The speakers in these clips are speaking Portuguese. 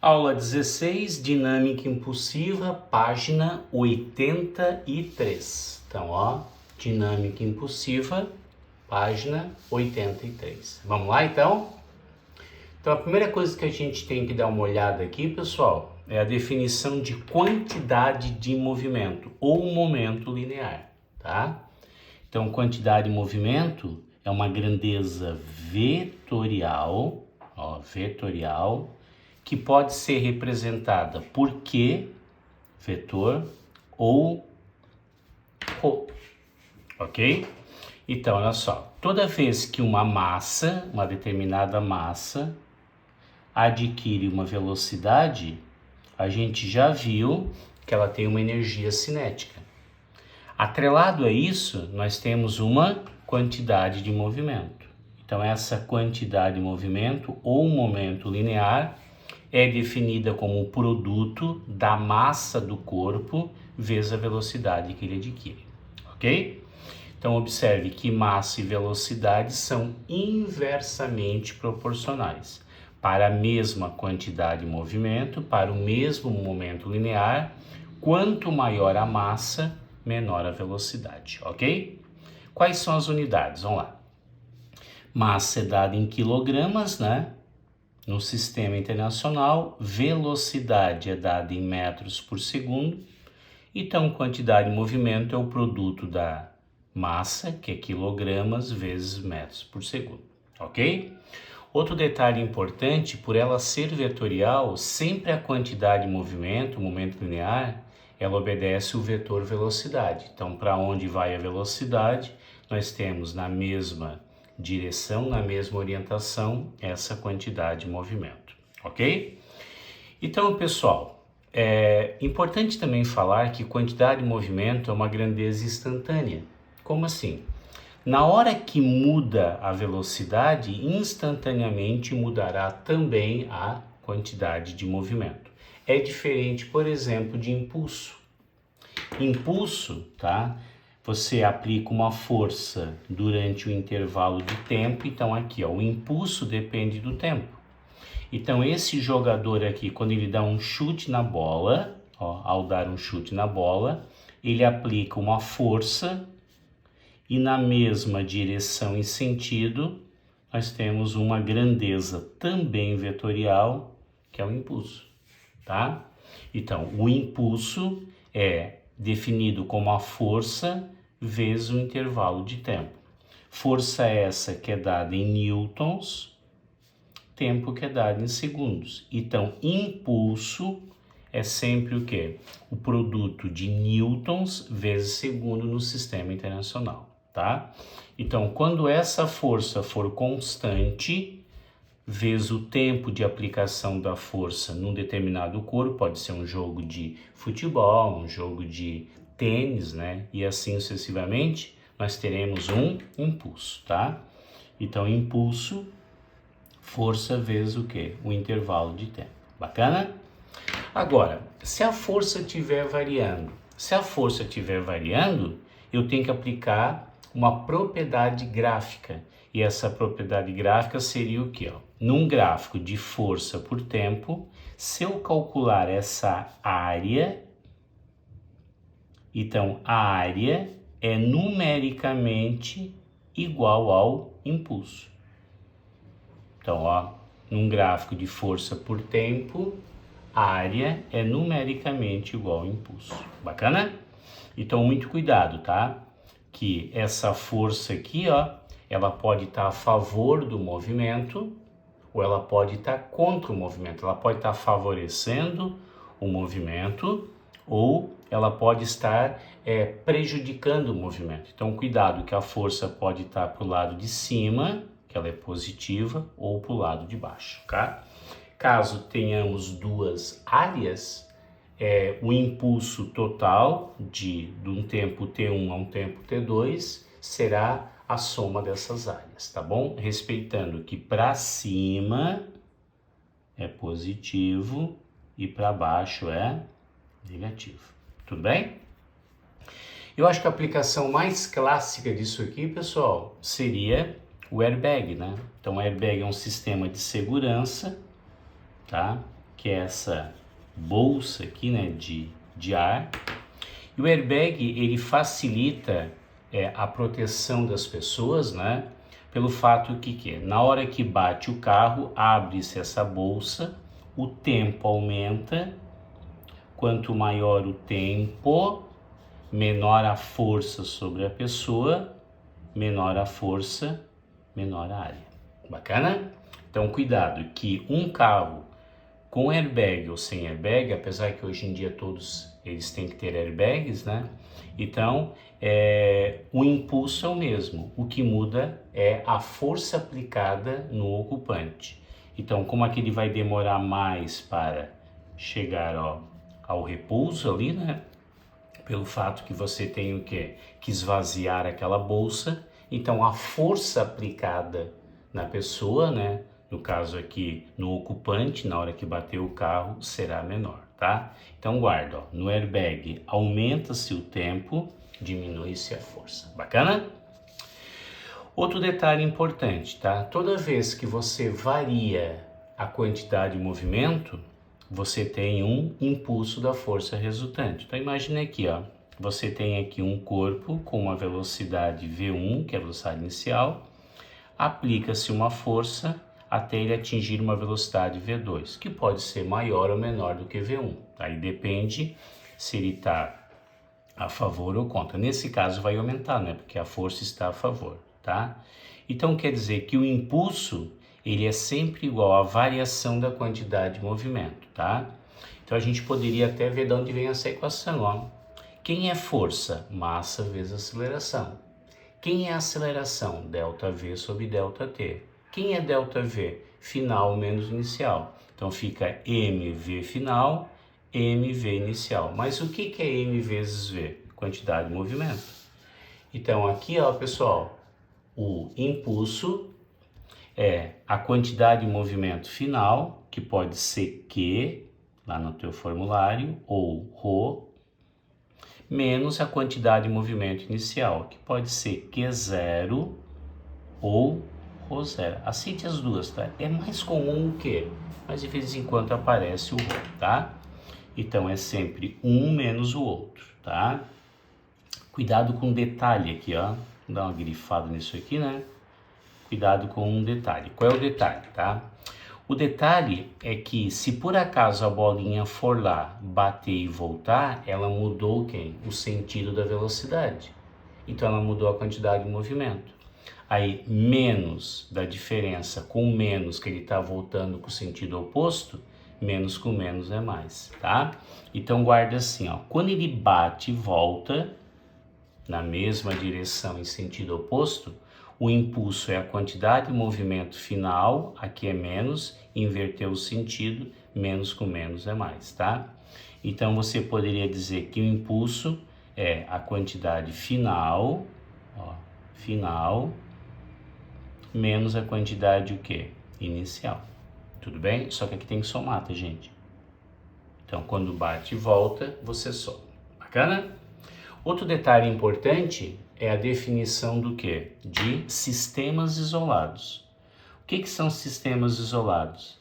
Aula 16, dinâmica impulsiva, página 83. Então, dinâmica impulsiva, página 83. Vamos lá, então? Então, a primeira coisa que a gente tem que dar uma olhada aqui, pessoal, é a definição de quantidade de movimento ou momento linear, tá? Então, quantidade de movimento é uma grandeza vetorial, que pode ser representada por Q, vetor, ou ρ, ok? Então, olha só, toda vez que uma determinada massa, adquire uma velocidade, a gente já viu que ela tem uma energia cinética. Atrelado a isso, nós temos uma quantidade de movimento. Então, essa quantidade de movimento ou momento linear é definida como o produto da massa do corpo vezes a velocidade que ele adquire, ok? Então, observe que massa e velocidade são inversamente proporcionais. Para a mesma quantidade de movimento, para o mesmo momento linear, quanto maior a massa, menor a velocidade, ok? Quais são as unidades? Vamos lá. Massa é dada em quilogramas, né? No sistema internacional, velocidade é dada em metros por segundo. Então, quantidade de movimento é o produto da massa, que é quilogramas, vezes metros por segundo, ok? Outro detalhe importante, por ela ser vetorial, sempre a quantidade de movimento, o momento linear, ela obedece o vetor velocidade. Então, para onde vai a velocidade, nós temos na mesma direção, na mesma orientação, essa quantidade de movimento, ok? Então, pessoal, é importante também falar que quantidade de movimento é uma grandeza instantânea. Como assim? Na hora que muda a velocidade, instantaneamente mudará também a quantidade de movimento. É diferente, por exemplo, de impulso. Impulso, tá? Você aplica uma força durante o intervalo de tempo, então aqui, o impulso depende do tempo. Então esse jogador aqui, quando ele dá um chute na bola, ao dar um chute na bola, ele aplica uma força e na mesma direção e sentido, nós temos uma grandeza também vetorial, que é o impulso, tá? Então, o impulso é definido como a força vezes o intervalo de tempo. Força essa que é dada em newtons, tempo que é dado em segundos. Então, impulso é sempre o quê? O produto de newtons vezes segundo no sistema internacional, tá? Então, quando essa força for constante, vezes o tempo de aplicação da força num determinado corpo, pode ser um jogo de futebol, um jogo de tênis, né? E assim sucessivamente, nós teremos um impulso, tá? Então, impulso, força vezes o quê? O intervalo de tempo. Bacana? Agora, se a força estiver variando, eu tenho que aplicar uma propriedade gráfica. E essa propriedade gráfica seria o quê? Num gráfico de força por tempo, se eu calcular essa área, então a área é numericamente igual ao impulso. Então, num gráfico de força por tempo, a área é numericamente igual ao impulso. Bacana? Então, muito cuidado, tá? Que essa força aqui, ela pode estar a favor do movimento ou ela pode estar contra o movimento. Ela pode estar favorecendo o movimento ou ela pode estar prejudicando o movimento. Então, cuidado que a força pode estar para o lado de cima, que ela é positiva, ou para o lado de baixo, tá? Caso tenhamos duas áreas, o impulso total de um tempo T1 a um tempo T2 será a soma dessas áreas, tá bom? Respeitando que para cima é positivo e para baixo é negativo. Tudo bem? Eu acho que a aplicação mais clássica disso aqui, pessoal, seria o airbag, né? Então, o airbag é um sistema de segurança, tá? que é essa bolsa aqui, né, de ar. E o airbag, ele facilita a proteção das pessoas, né, pelo fato que na hora que bate o carro, abre-se essa bolsa, o tempo aumenta, quanto maior o tempo, menor a força sobre a pessoa, menor a força, menor a área. Bacana? Então cuidado, que um carro com airbag ou sem airbag, apesar que hoje em dia todos eles têm que ter airbags, né? Então, o impulso é o mesmo. O que muda é a força aplicada no ocupante. Então, como aquele vai demorar mais para chegar ao repouso ali, né? Pelo fato que você tem o quê? Que esvaziar aquela bolsa. Então, a força aplicada na pessoa, né? No caso aqui, no ocupante, na hora que bater o carro, será menor, tá? Então guarda, ó, no airbag aumenta-se o tempo, diminui-se a força. Bacana? Outro detalhe importante, tá? Toda vez que você varia a quantidade de movimento, você tem um impulso da força resultante. Então imagine aqui, ó, você tem aqui um corpo com uma velocidade V1, que é a velocidade inicial, aplica-se uma força até ele atingir uma velocidade V2, que pode ser maior ou menor do que V1. Aí depende se ele está a favor ou contra. Nesse caso vai aumentar, né? Porque a força está a favor, tá? Então quer dizer que o impulso, ele é sempre igual à variação da quantidade de movimento, tá? Então a gente poderia até ver de onde vem essa equação, ó. Quem é força? Massa vezes aceleração. Quem é aceleração? ΔV sobre ΔT. Quem é ΔV? Final menos inicial. Então fica mv final, mv inicial. Mas o que é m vezes v? Quantidade de movimento. Então aqui, ó, pessoal, o impulso é a quantidade de movimento final, que pode ser Q, lá no teu formulário, ou ρ, menos a quantidade de movimento inicial, que pode ser Q0 ou ρ0. Aceite as duas, tá? É mais comum o Q, mas de vez em quando aparece o ρ, tá? Então é sempre um menos o outro, tá? Cuidado com um detalhe aqui, ó. Vou dar uma grifada nisso aqui, né? Cuidado com um detalhe. Qual é o detalhe, tá? O detalhe é que se por acaso a bolinha for lá, bater e voltar, ela mudou quem? O sentido da velocidade. Então ela mudou a quantidade de movimento. Aí menos da diferença com menos que ele está voltando com o sentido oposto, menos com menos é mais, tá? Então guarda assim, ó. Quando ele bate e volta na mesma direção em sentido oposto, o impulso é a quantidade de movimento final, aqui é menos, inverteu o sentido, menos com menos é mais, tá? Então você poderia dizer que o impulso é a quantidade final, ó, final, menos a quantidade o quê? Inicial. Tudo bem? Só que aqui tem que somar, tá, gente? Então quando bate e volta, você soma. Bacana? Outro detalhe importante é a definição do quê? De sistemas isolados. O que são sistemas isolados?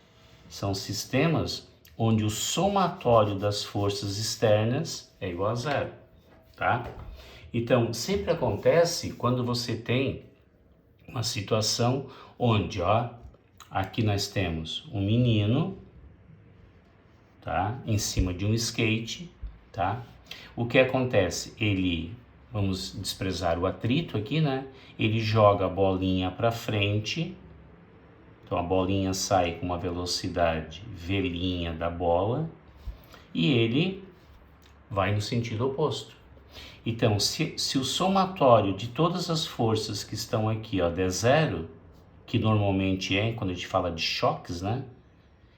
São sistemas onde o somatório das forças externas é igual a zero, tá? Então, sempre acontece quando você tem uma situação onde, ó, aqui nós temos um menino, tá? Em cima de um skate, tá? O que acontece? Ele, vamos desprezar o atrito aqui, né? Ele joga a bolinha para frente, então a bolinha sai com uma velocidade v' da bola e ele vai no sentido oposto. Então, se o somatório de todas as forças que estão aqui, ó, der zero, que normalmente é quando a gente fala de choques, né?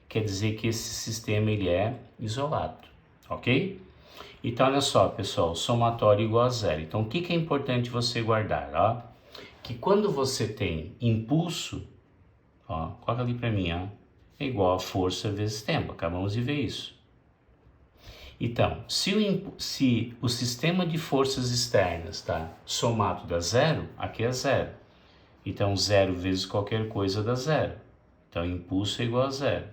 Quer dizer que esse sistema ele é isolado, ok? Então, olha só, pessoal, somatório igual a zero. Então, o que é importante você guardar? Ó? Que quando você tem impulso, ó, coloca ali para mim, ó, é igual a força vezes tempo. Acabamos de ver isso. Então, se o sistema de forças externas tá somado dá zero, aqui é zero. Então, zero vezes qualquer coisa dá zero. Então, impulso é igual a zero.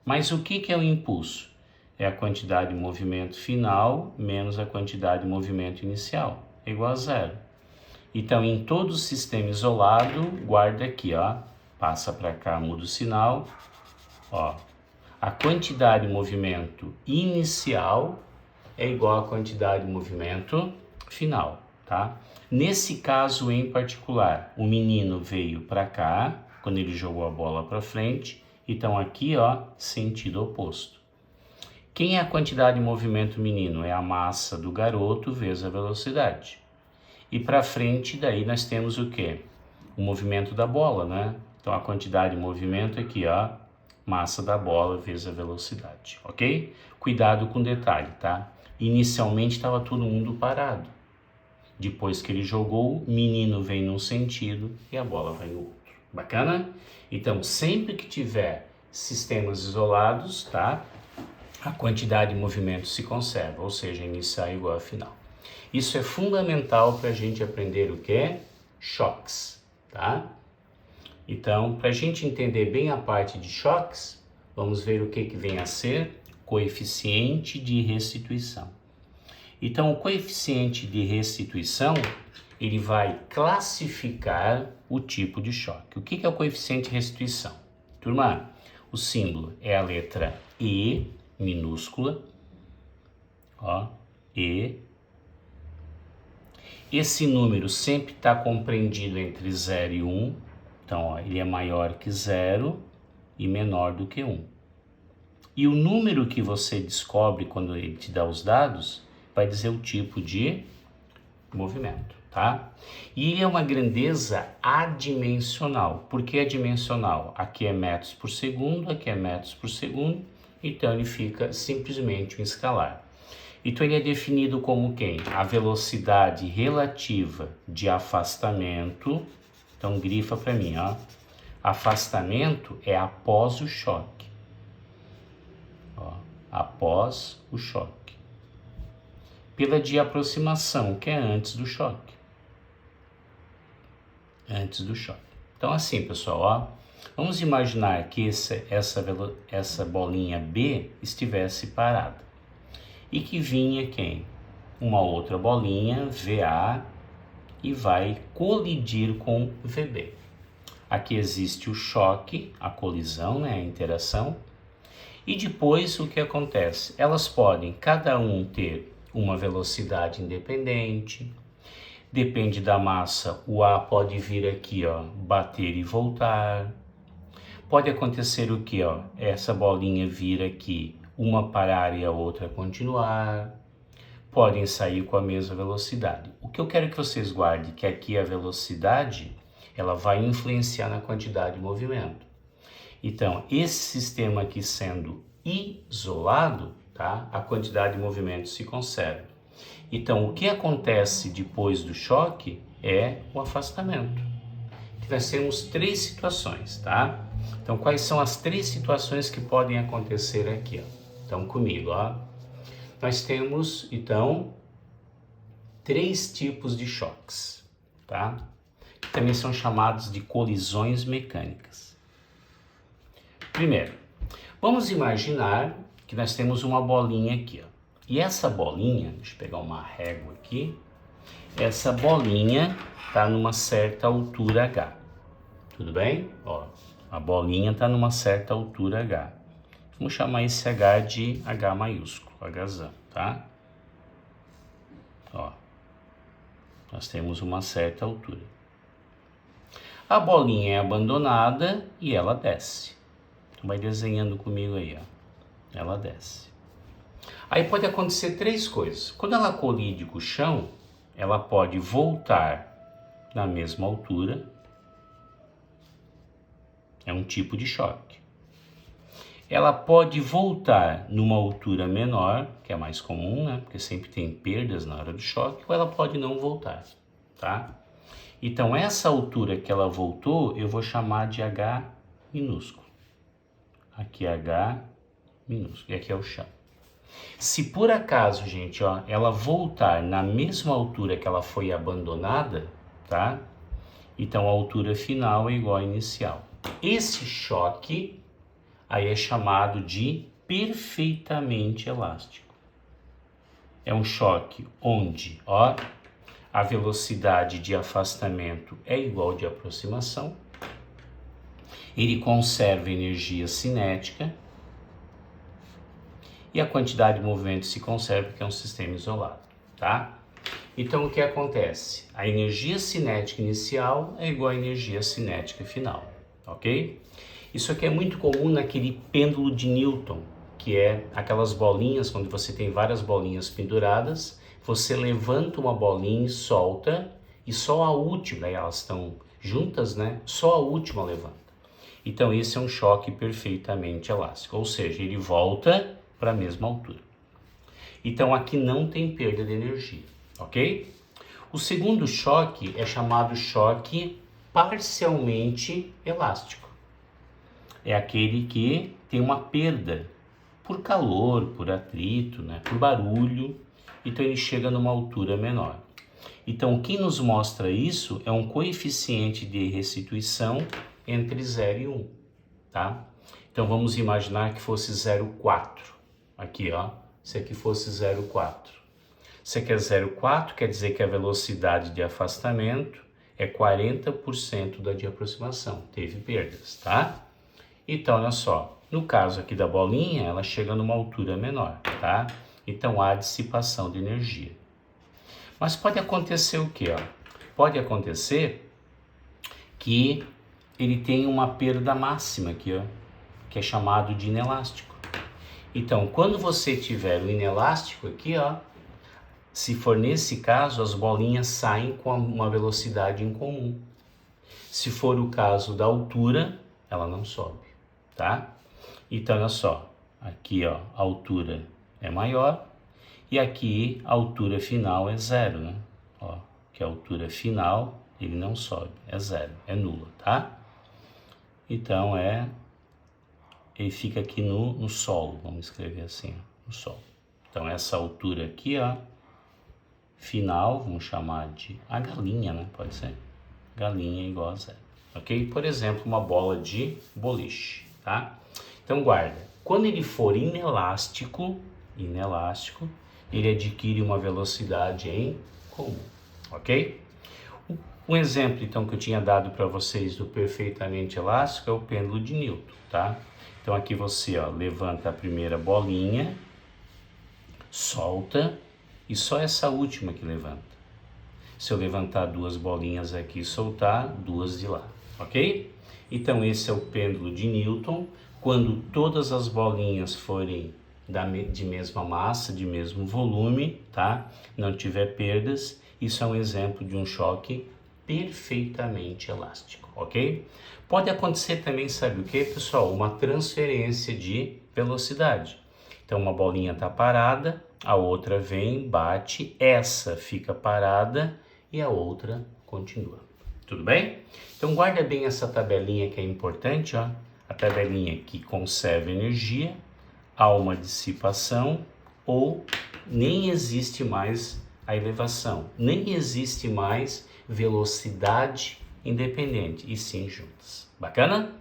Mas o que é o impulso? É a quantidade de movimento final menos a quantidade de movimento inicial, é igual a zero. Então, em todo sistema isolado, guarda aqui, ó, passa para cá, muda o sinal, ó. A quantidade de movimento inicial é igual à quantidade de movimento final, tá? Nesse caso em particular, o menino veio para cá, quando ele jogou a bola para frente, então aqui, ó, sentido oposto. Quem é a quantidade de movimento menino? É a massa do garoto vezes a velocidade. E para frente, daí nós temos o quê? O movimento da bola, né? Então a quantidade de movimento aqui, ó, massa da bola vezes a velocidade, ok? Cuidado com o detalhe, tá? Inicialmente estava todo mundo parado. Depois que ele jogou, o menino vem num sentido e a bola vai no outro. Bacana? Então, sempre que tiver sistemas isolados, tá? A quantidade de movimento se conserva, ou seja, inicial igual a final. Isso é fundamental para a gente aprender o que é choques, tá? Então, para a gente entender bem a parte de choques, vamos ver o que vem a ser coeficiente de restituição. Então, o coeficiente de restituição, ele vai classificar o tipo de choque. O que é o coeficiente de restituição? Turma, o símbolo é a letra E minúscula, ó, E. Esse número sempre está compreendido entre 0 e 1, então ó, ele é maior que 0 e menor do que 1. E o número que você descobre quando ele te dá os dados vai dizer o tipo de movimento, tá? E ele é uma grandeza adimensional. Por que adimensional? Aqui é metros por segundo, aqui é metros por segundo, então ele fica simplesmente um escalar. Então ele é definido como quem? A velocidade relativa de afastamento. Então grifa para mim, ó. Afastamento é após o choque. Ó, após o choque. Pela de aproximação, que é antes do choque. Antes do choque. Então assim, pessoal, ó. Vamos imaginar que essa bolinha B estivesse parada. E que vinha quem? Uma outra bolinha, VA, e vai colidir com VB. Aqui existe o choque, a colisão, né, a interação. E depois o que acontece? Elas podem, cada um, ter uma velocidade independente. Depende da massa, o A pode vir aqui, ó, bater e voltar. Pode acontecer o que, ó? Essa bolinha vir aqui, uma parar e a outra continuar. Podem sair com a mesma velocidade. O que eu quero que vocês guardem, que aqui a velocidade, ela vai influenciar na quantidade de movimento. Então, esse sistema aqui sendo isolado, tá? A quantidade de movimento se conserva. Então, o que acontece depois do choque é o afastamento. Nós temos 3 situações, tá? Então, quais são as 3 situações que podem acontecer aqui, ó? Então, comigo, ó. Nós temos, então, 3 tipos de choques, tá? Que também são chamados de colisões mecânicas. Primeiro, vamos imaginar que nós temos uma bolinha aqui, ó. E essa bolinha, deixa eu pegar uma régua aqui, essa bolinha está numa certa altura H. Tudo bem? Ó, a bolinha está numa certa altura H. Vamos chamar esse H de H maiúsculo, Hzão, tá? Ó, nós temos uma certa altura. A bolinha é abandonada e ela desce. Então vai desenhando comigo aí, ó. Ela desce. Aí pode acontecer 3 coisas. Quando ela colide com o chão, ela pode voltar na mesma altura. É um tipo de choque. Ela pode voltar numa altura menor, que é mais comum, né? Porque sempre tem perdas na hora do choque, ou ela pode não voltar, tá? Então, essa altura que ela voltou, eu vou chamar de H minúsculo. Aqui é H minúsculo, e aqui é o chão. Se por acaso, gente, ó, ela voltar na mesma altura que ela foi abandonada, tá? Então, a altura final é igual à inicial. Esse choque aí é chamado de perfeitamente elástico. É um choque onde, ó, a velocidade de afastamento é igual de aproximação, ele conserva energia cinética e a quantidade de movimento se conserva, porque é um sistema isolado, tá? Então, o que acontece? A energia cinética inicial é igual à energia cinética final, ok? Isso aqui é muito comum naquele pêndulo de Newton, que é aquelas bolinhas, quando você tem várias bolinhas penduradas, você levanta uma bolinha e solta, e só a última, aí elas estão juntas, né? Só a última levanta. Então, esse é um choque perfeitamente elástico, ou seja, ele volta para a mesma altura. Então, aqui não tem perda de energia, ok? O segundo choque é chamado choque parcialmente elástico. É aquele que tem uma perda por calor, por atrito, né, por barulho, então ele chega numa altura menor. Então, o que nos mostra isso é um coeficiente de restituição entre 0 e 1, tá? Então, vamos imaginar que fosse 0,4. Aqui, ó, se aqui fosse 0,4. Se aqui é 0,4, quer dizer que a velocidade de afastamento é 40% da de aproximação. Teve perdas, tá? Então, olha só, no caso aqui da bolinha, ela chega numa altura menor, tá? Então, há dissipação de energia. Mas pode acontecer o quê, ó? Pode acontecer que ele tem uma perda máxima aqui, ó, que é chamado de inelástico. Então, quando você tiver o inelástico aqui, ó, se for nesse caso, as bolinhas saem com uma velocidade incomum. Se for o caso da altura, ela não sobe, tá? Então, olha só, aqui, ó, a altura é maior e aqui a altura final é 0, né? Ó, que a altura final ele não sobe, é 0, é nula, tá? Então, ele fica aqui no solo, vamos escrever assim, ó, no solo. Então, essa altura aqui, ó, final, vamos chamar de a galinha, né? Pode ser? Galinha igual a 0, ok? Por exemplo, uma bola de boliche, tá? Então, guarda. Quando ele for inelástico, ele adquire uma velocidade em comum, ok? Um exemplo, então, que eu tinha dado para vocês do perfeitamente elástico é o pêndulo de Newton, tá? Então, aqui você, ó, levanta a primeira bolinha, solta, e só essa última que levanta. Se eu levantar duas bolinhas aqui e soltar, duas de lá, ok? Então, esse é o pêndulo de Newton. Quando todas as bolinhas forem de mesma massa, de mesmo volume, tá? Não tiver perdas, isso é um exemplo de um choque perfeitamente elástico, ok? Pode acontecer também, sabe o que, pessoal? Uma transferência de velocidade. Então, uma bolinha está parada, a outra vem, bate, essa fica parada e a outra continua. Tudo bem? Então, guarda bem essa tabelinha que é importante, ó. A tabelinha que conserva energia, há uma dissipação ou nem existe mais a elevação, nem existe mais velocidade independente, e sim juntas. Bacana?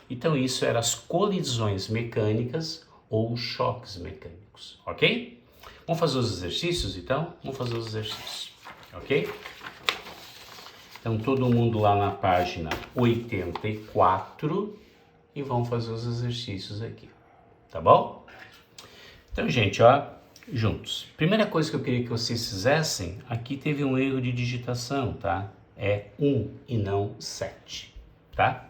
Então, isso eram as colisões mecânicas ou choques mecânicos, ok? Vamos fazer os exercícios, então? Vamos fazer os exercícios, ok? Então, todo mundo lá na página 84 e vamos fazer os exercícios aqui, tá bom? Então, gente, ó, juntos. Primeira coisa que eu queria que vocês fizessem, aqui teve um erro de digitação, tá? É 1 e não 7, tá?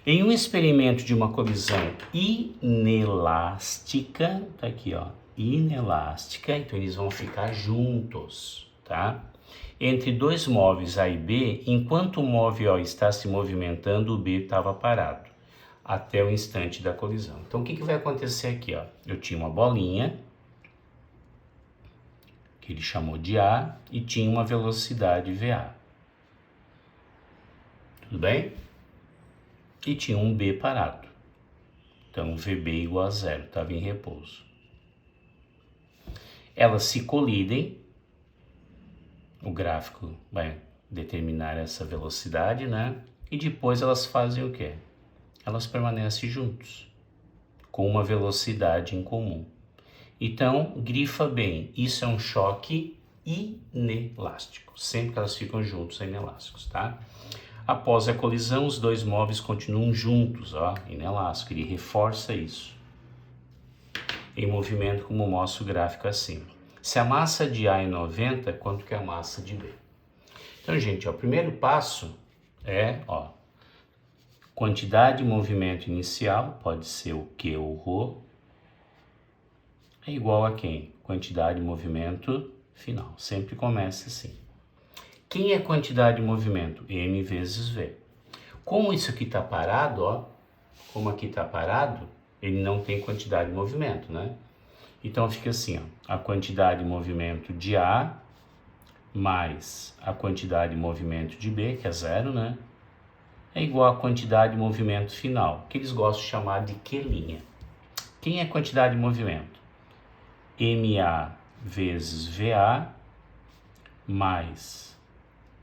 Em um experimento de uma colisão inelástica, tá aqui, ó, inelástica, então eles vão ficar juntos, tá? Entre dois móveis A e B, enquanto o móvel A está se movimentando, o B estava parado, até o instante da colisão. Então, o que vai acontecer aqui, ó? Eu tinha uma bolinha, que ele chamou de A, e tinha uma velocidade VA. Tudo bem? E tinha um B parado. Então, VB igual a 0, estava em repouso. Elas se colidem, o gráfico vai determinar essa velocidade, né? E depois elas fazem o quê? Elas permanecem juntos. com uma velocidade em comum. Então, grifa bem, isso é um choque inelástico. Sempre que elas ficam juntos, são inelásticos, tá? Após a colisão, os dois móveis continuam juntos, ó, inelástico. Ele reforça isso. Em movimento, como mostra o gráfico acima. Se a massa de A é 90, quanto que é a massa de B? Então, gente, ó, o primeiro passo é, ó, quantidade de movimento inicial, pode ser o Q ou Rho, é igual a quem? Quantidade de movimento final. Sempre começa assim. Quem é quantidade de movimento? M vezes V. Como isso aqui está parado, ó, como aqui está parado, ele não tem quantidade de movimento, né? Então fica assim, ó, a quantidade de movimento de A mais a quantidade de movimento de B, que é zero, né? É igual a quantidade de movimento final, que eles gostam de chamar de Q'. Quem é quantidade de movimento? MA vezes VA mais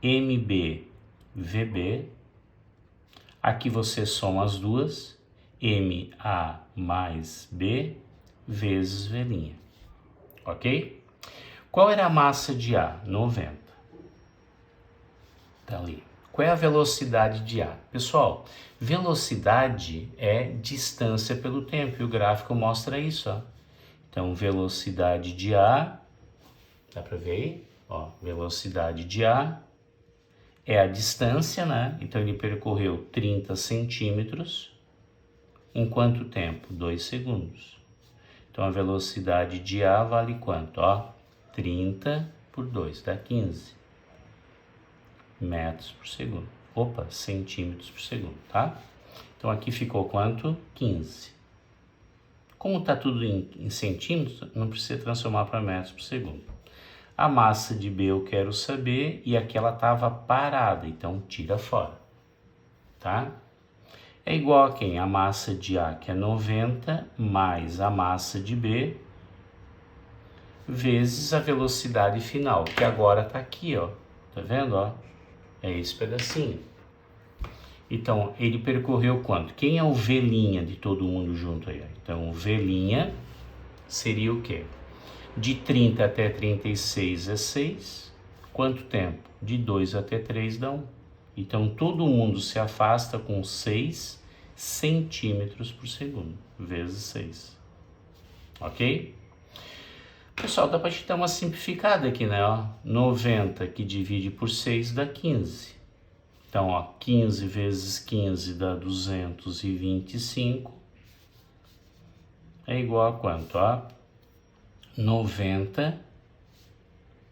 MB VB. Aqui você soma as duas, MA mais B vezes V'. Ok? Qual era a massa de A? 90. Tá ali. Qual é a velocidade de A? Pessoal, velocidade é distância pelo tempo, e o gráfico mostra isso, ó. Então, velocidade de A, dá para ver aí? Ó, velocidade de A é a distância, né? Então, ele percorreu 30 centímetros. Em quanto tempo? 2 segundos. Então, a velocidade de A vale quanto? Ó, 30 por 2, dá 15 metros por segundo. Opa, centímetros por segundo, tá? Então, aqui ficou quanto? 15. Como está tudo em centímetros, não precisa transformar para metros por segundo. A massa de B eu quero saber, e aqui ela estava parada, então tira fora, tá? É igual a quem? A massa de A, que é 90, mais a massa de B, vezes a velocidade final, que agora está aqui, ó. Tá vendo, ó? É esse pedacinho. Então, ele percorreu quanto? Quem é o V' de todo mundo junto aí? Então, o V' seria o quê? De 30 até 36 é 6. Quanto tempo? De 2 até 3 dá 1. Então, todo mundo se afasta com 6 centímetros por segundo, vezes 6. Ok? Pessoal, dá para te dar uma simplificada aqui, né? Ó, 90 que divide por 6 dá 15. Então, ó, 15 vezes 15 dá 225. É igual a quanto? Ó, 90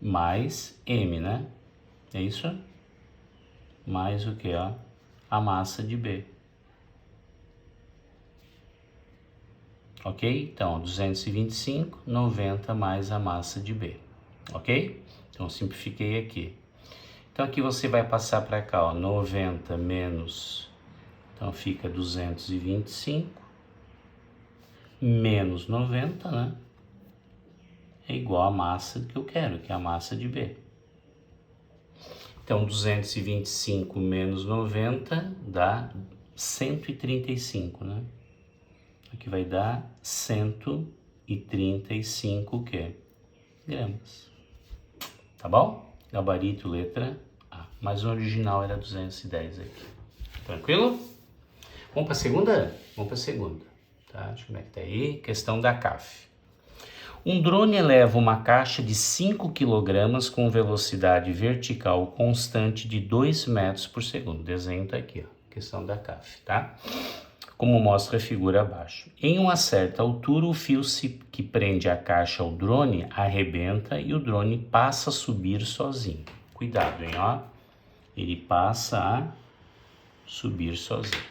mais M, né? É isso? Mais o que, ó? A massa de B. Ok? Então, 225, 90 mais a massa de B. Ok? Então, simplifiquei aqui. Então, aqui você vai passar para cá, ó, 90 menos, então fica 225, menos 90, né? É igual a massa que eu quero, que é a massa de B. Então, 225 menos 90 dá 135, né? Aqui vai dar 135 o quê? Gramas. Tá bom? Gabarito, letra A. Mas o original era 210 aqui. Tranquilo? Vamos para a segunda? Vamos para a segunda. Tá? Deixa eu ver como é que tá aí. Questão da CAF. Um drone eleva uma caixa de 5 kg com velocidade vertical constante de 2 metros por segundo. O desenho tá aqui, ó. Questão da CAF, tá? Como mostra a figura abaixo. Em uma certa altura, o fio que prende a caixa ao drone arrebenta e o drone passa a subir sozinho. Cuidado, hein, ó. Ele passa a subir sozinho.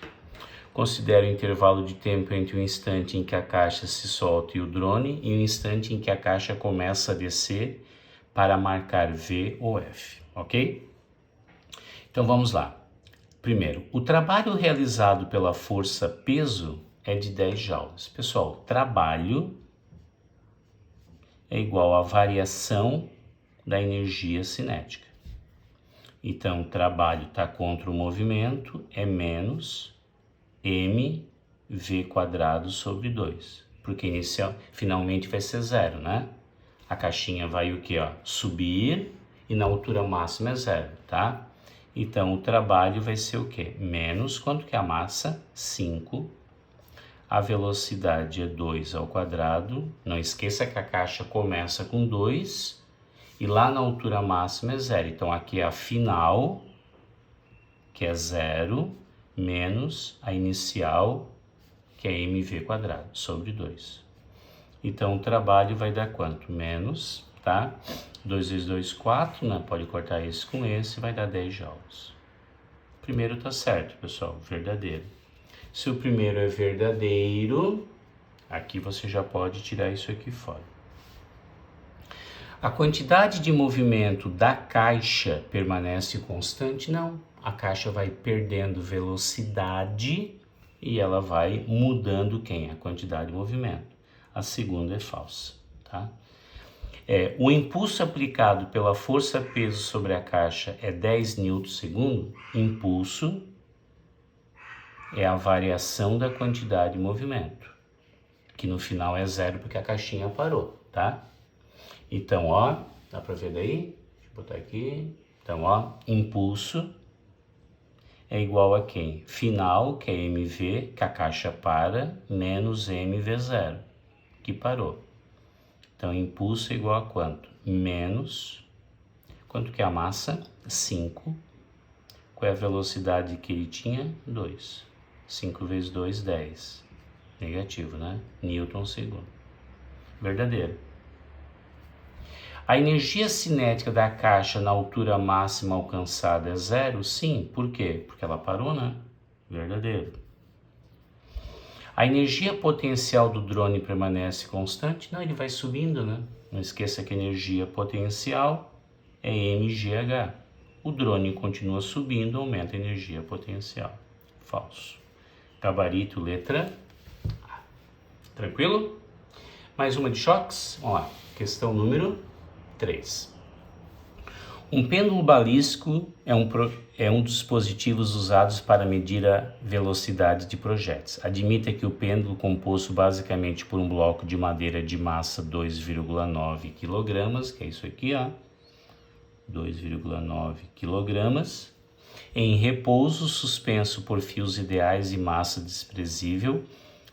Considere o intervalo de tempo entre o instante em que a caixa se solta e o drone e o instante em que a caixa começa a descer para marcar V ou F, ok? Então vamos lá. Primeiro, o trabalho realizado pela força peso é de 10 joules. Pessoal, trabalho é igual à variação da energia cinética. Então, o trabalho está contra o movimento, é menos M mv² sobre 2. Porque finalmente vai ser 0, né? A caixinha vai o quê? Ó? Subir e na altura máxima é 0, tá? Então, o trabalho vai ser o quê? Menos, quanto que é a massa? 5. A velocidade é 2². Não esqueça que a caixa começa com 2 e lá na altura máxima é 0. Então, aqui é a final, que é 0, menos a inicial, que é mv² sobre 2. Então, o trabalho vai dar quanto? Menos, tá? 2 vezes 2, 4, né? Pode cortar esse com esse, vai dar 10 joules. Primeiro tá certo, pessoal, verdadeiro. Se o primeiro é verdadeiro, aqui você já pode tirar isso aqui fora. A quantidade de movimento da caixa permanece constante? Não. A caixa vai perdendo velocidade e ela vai mudando quem? A quantidade de movimento. A segunda é falsa, tá? O impulso aplicado pela força-peso sobre a caixa é 10 Nm². Impulso é a variação da quantidade de movimento, que no final é 0 porque a caixinha parou, tá? Então, ó, dá pra ver daí? Deixa eu botar aqui. Então, ó, impulso é igual a quem? Final, que é mv, que a caixa para, menos mv0, que parou. Então, impulso é igual a quanto? Menos, quanto que é a massa? 5. Qual é a velocidade que ele tinha? 2. 5 vezes 2, 10. Negativo, né? Newton/segundo. Verdadeiro. A energia cinética da caixa na altura máxima alcançada é 0? Sim. Por quê? Porque ela parou, né? Verdadeiro. A energia potencial do drone permanece constante? Não, ele vai subindo, né? Não esqueça que a energia potencial é mgh. O drone continua subindo, aumenta a energia potencial. Falso. Gabarito, letra A. Tranquilo? Mais uma de choques? Vamos lá. Questão número 3. Um pêndulo balístico é um dos dispositivos usados para medir a velocidade de projéteis. Admita que o pêndulo, composto basicamente por um bloco de madeira de massa 2,9 kg, que é isso aqui, ó, 2,9 kg, em repouso, suspenso por fios ideais e massa desprezível,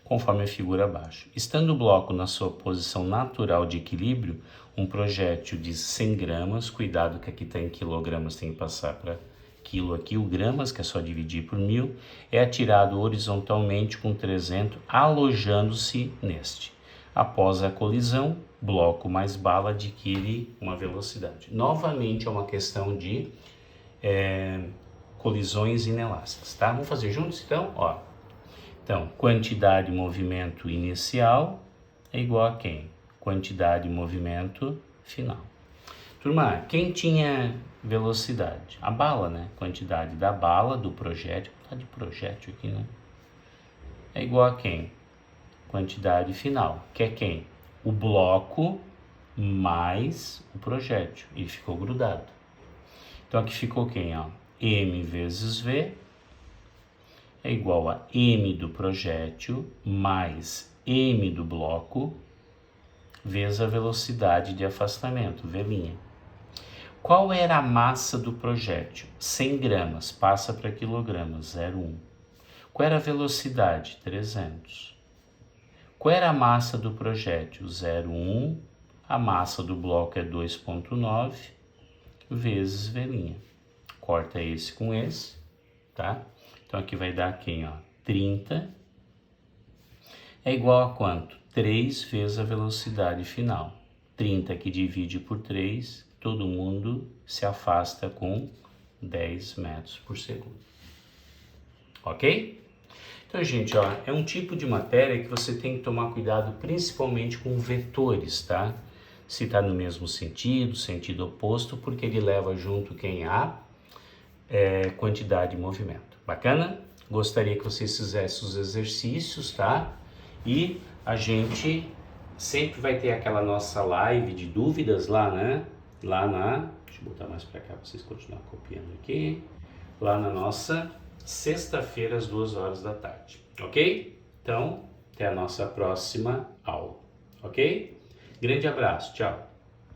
conforme a figura abaixo. Estando o bloco na sua posição natural de equilíbrio, um projétil de 100 gramas, cuidado que aqui está em quilogramas, tem que passar para quilo aqui, o gramas, que é só dividir por 1000, é atirado horizontalmente com 300, alojando-se neste. Após a colisão, bloco mais bala adquire uma velocidade. Novamente é uma questão de colisões inelásticas, tá? Vamos fazer juntos então? Ó. Então, quantidade de movimento inicial é igual a quem? Quantidade de movimento final. Turma, quem tinha velocidade? A bala, né? Quantidade da bala, do projétil, tá de projétil aqui, né? É igual a quem? Quantidade final, que é quem? O bloco mais o projétil. Ele ficou grudado. Então aqui ficou quem, ó? M vezes V é igual a M do projétil mais M do bloco vezes a velocidade de afastamento, V'. Qual era a massa do projétil? 100 gramas, passa para quilogramas, 0,1. Qual era a velocidade? 300. Qual era a massa do projétil? 0,1. A massa do bloco é 2,9 vezes V'. Corta esse com esse, tá? Então aqui vai dar quem, ó? 30 é igual a quanto? 3 vezes a velocidade final. 30 que divide por 3, todo mundo se afasta com 10 metros por segundo. Ok? Então, gente, ó, é um tipo de matéria que você tem que tomar cuidado principalmente com vetores, tá? Se está no mesmo sentido, sentido oposto, porque ele leva junto quem há quantidade de movimento. Bacana? Gostaria que vocês fizessem os exercícios, tá? E a gente sempre vai ter aquela nossa live de dúvidas lá, né? Deixa eu botar mais para cá para vocês continuarem copiando aqui. Lá na nossa sexta-feira às 2 horas da tarde, ok? Então, Então, até a nossa próxima aula, ok? Grande abraço, tchau!